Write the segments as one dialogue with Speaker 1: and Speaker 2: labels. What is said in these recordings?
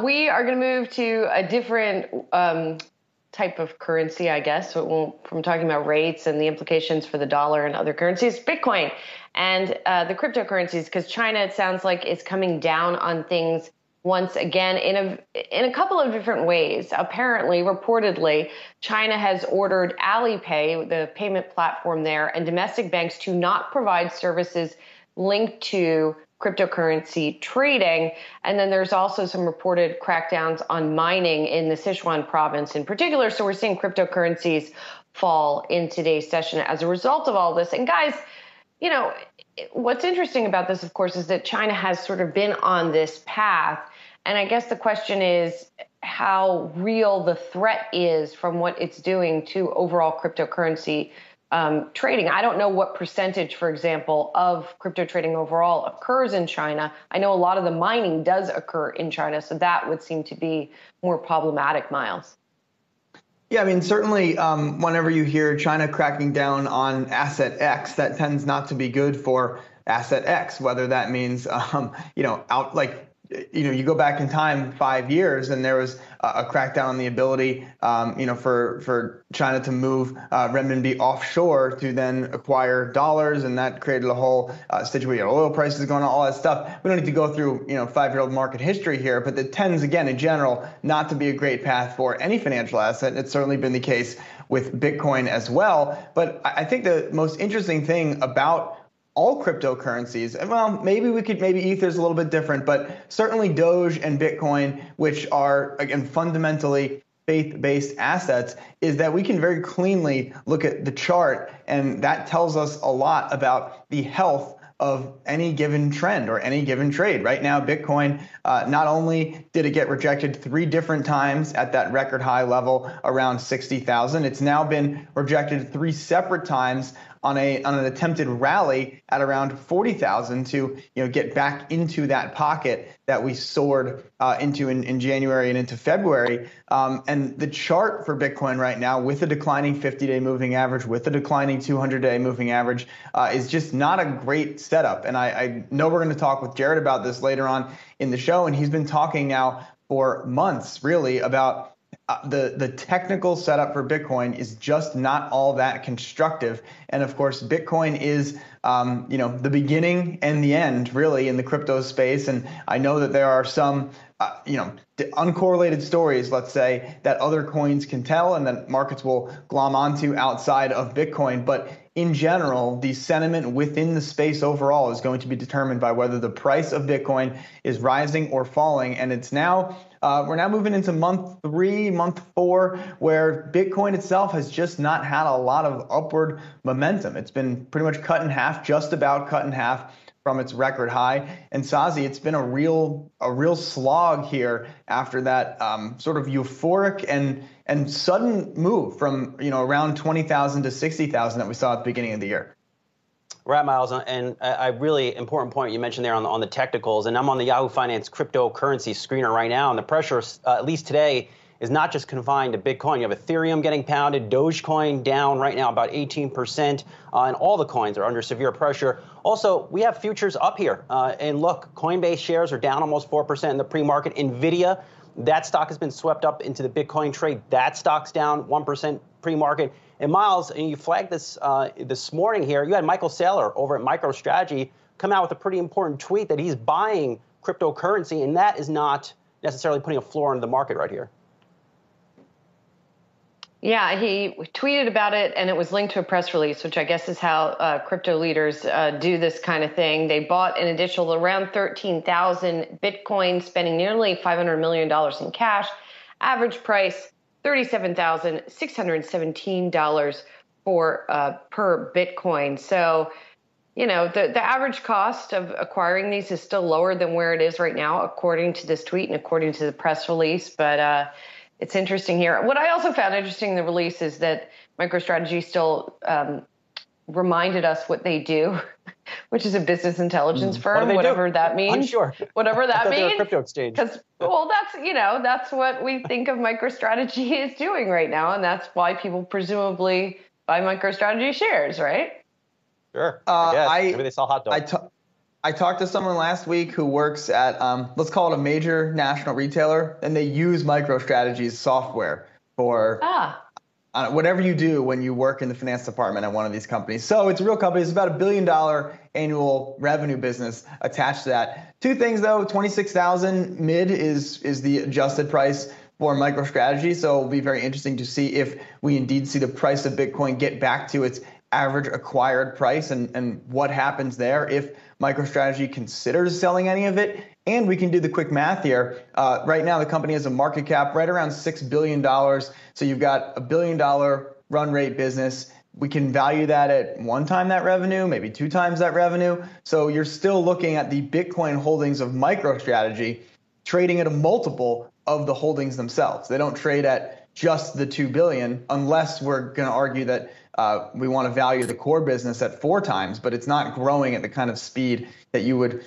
Speaker 1: We are going to move to a different type of currency, I guess. So from talking about rates and the implications for the dollar and other currencies, Bitcoin and the cryptocurrencies, because China, it sounds like, is coming down on things once again in a couple of different ways. Apparently, reportedly, China has ordered Alipay, the payment platform there, and domestic banks to not provide services linked to cryptocurrency trading. And then there's also some reported crackdowns on mining in the Sichuan province in particular. So we're seeing cryptocurrencies fall in today's session as a result of all this. And guys, you know, what's interesting about this, of course, is that China has sort of been on this path. And I guess the question is how real the threat is from what it's doing to overall cryptocurrency trading. I don't know what percentage, for example, of crypto trading overall occurs in China. I know a lot of the mining does occur in China, so that would seem to be more problematic, Myles.
Speaker 2: Yeah, I mean, certainly whenever you hear China cracking down on asset X, that tends not to be good for asset X, whether that means, you go back in time 5 years and there was a crackdown on the ability, for China to move renminbi offshore to then acquire dollars. And that created a whole situation. Oil prices going on, all that stuff. We don't need to go through, 5-year-old market history here, but it tends, again, in general, not to be a great path for any financial asset. It's certainly been the case with Bitcoin as well. But I think the most interesting thing about all cryptocurrencies, well, maybe Ether's a little bit different, but certainly Doge and Bitcoin, which are, again, fundamentally faith-based assets, is that we can very cleanly look at the chart, and that tells us a lot about the health of any given trend or any given trade. Right now, Bitcoin, not only did it get rejected 3 different times at that record high level around 60,000, it's now been rejected 3 separate times on an attempted rally at around 40,000 to get back into that pocket that we soared into in January and into February. And the chart for Bitcoin right now, with a declining 50-day moving average, with a declining 200-day moving average, is just not a great setup. And I know we're going to talk with Jared about this later on in the show, and he's been talking now for months, really, about the technical setup for Bitcoin is just not all that constructive. And of course, Bitcoin is, the beginning and the end, really, in the crypto space. And I know that there are some, uncorrelated stories, let's say, that other coins can tell and that markets will glom onto outside of Bitcoin. But in general, the sentiment within the space overall is going to be determined by whether the price of Bitcoin is rising or falling. And it's now we're now moving into month 3, month 4, where Bitcoin itself has just not had a lot of upward momentum. It's been pretty much cut in half, just about cut in half from its record high. And Sozzi, it's been a real slog here after that sort of euphoric and sudden move from around 20,000 to 60,000 that we saw at the beginning of the year.
Speaker 3: Right, Myles, and a really important point you mentioned there on the technicals, and I'm on the Yahoo Finance cryptocurrency screener right now, and the pressure, at least today, is not just confined to Bitcoin. You have Ethereum getting pounded, Dogecoin down right now about 18%, and all the coins are under severe pressure. Also, we have futures up here, and look, Coinbase shares are down almost 4% in the pre-market. NVIDIA, that stock has been swept up into the Bitcoin trade. That stock's down 1% pre-market. And Myles, and you flagged this this morning here, you had Michael Saylor over at MicroStrategy come out with a pretty important tweet that he's buying cryptocurrency, and that is not necessarily putting a floor into the market right here.
Speaker 1: Yeah, he tweeted about it, and it was linked to a press release, which I guess is how crypto leaders do this kind of thing. They bought an additional around 13,000 Bitcoin, spending nearly $500 million in cash. Average price, $37,617 per Bitcoin. So, the average cost of acquiring these is still lower than where it is right now, according to this tweet and according to the press release. But it's interesting here. What I also found interesting in the release is that MicroStrategy still reminded us what they do, which is a business intelligence firm, whatever that means.
Speaker 3: I'm sure.
Speaker 1: Whatever that means.
Speaker 3: They're a crypto exchange.
Speaker 1: Because, that's what we think of MicroStrategy is doing right now, and that's why people presumably buy MicroStrategy shares, right?
Speaker 3: Sure. Maybe they sell hot dogs.
Speaker 2: I talked to someone last week who works at, let's call it a major national retailer, and they use MicroStrategy's software for whatever you do when you work in the finance department at one of these companies. So it's a real company. It's about $1 billion annual revenue business attached to that. Two things though, 26,000 mid is the adjusted price for MicroStrategy. So it'll be very interesting to see if we indeed see the price of Bitcoin get back to its average acquired price and what happens there if MicroStrategy considers selling any of it. And we can do the quick math here. Right now, the company has a market cap right around $6 billion. So you've got $1 billion run rate business. We can value that at 1 time that revenue, maybe 2 times that revenue. So you're still looking at the Bitcoin holdings of MicroStrategy trading at a multiple of the holdings themselves. They don't trade at just the 2 billion unless we're going to argue that we want to value the core business at 4 times, but it's not growing at the kind of speed that you would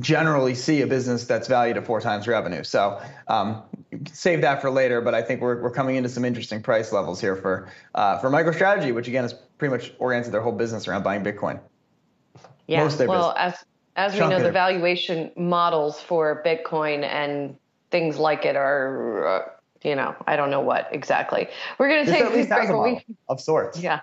Speaker 2: generally see a business that's valued at 4 times revenue. So you can save that for later, but I think we're coming into some interesting price levels here for MicroStrategy, which again is pretty much oriented their whole business around buying Bitcoin.
Speaker 1: Yeah, well, as we know, the valuation models for Bitcoin and things like it are, I don't know what exactly. We're going to take a quick break
Speaker 2: of sorts.
Speaker 1: Yeah.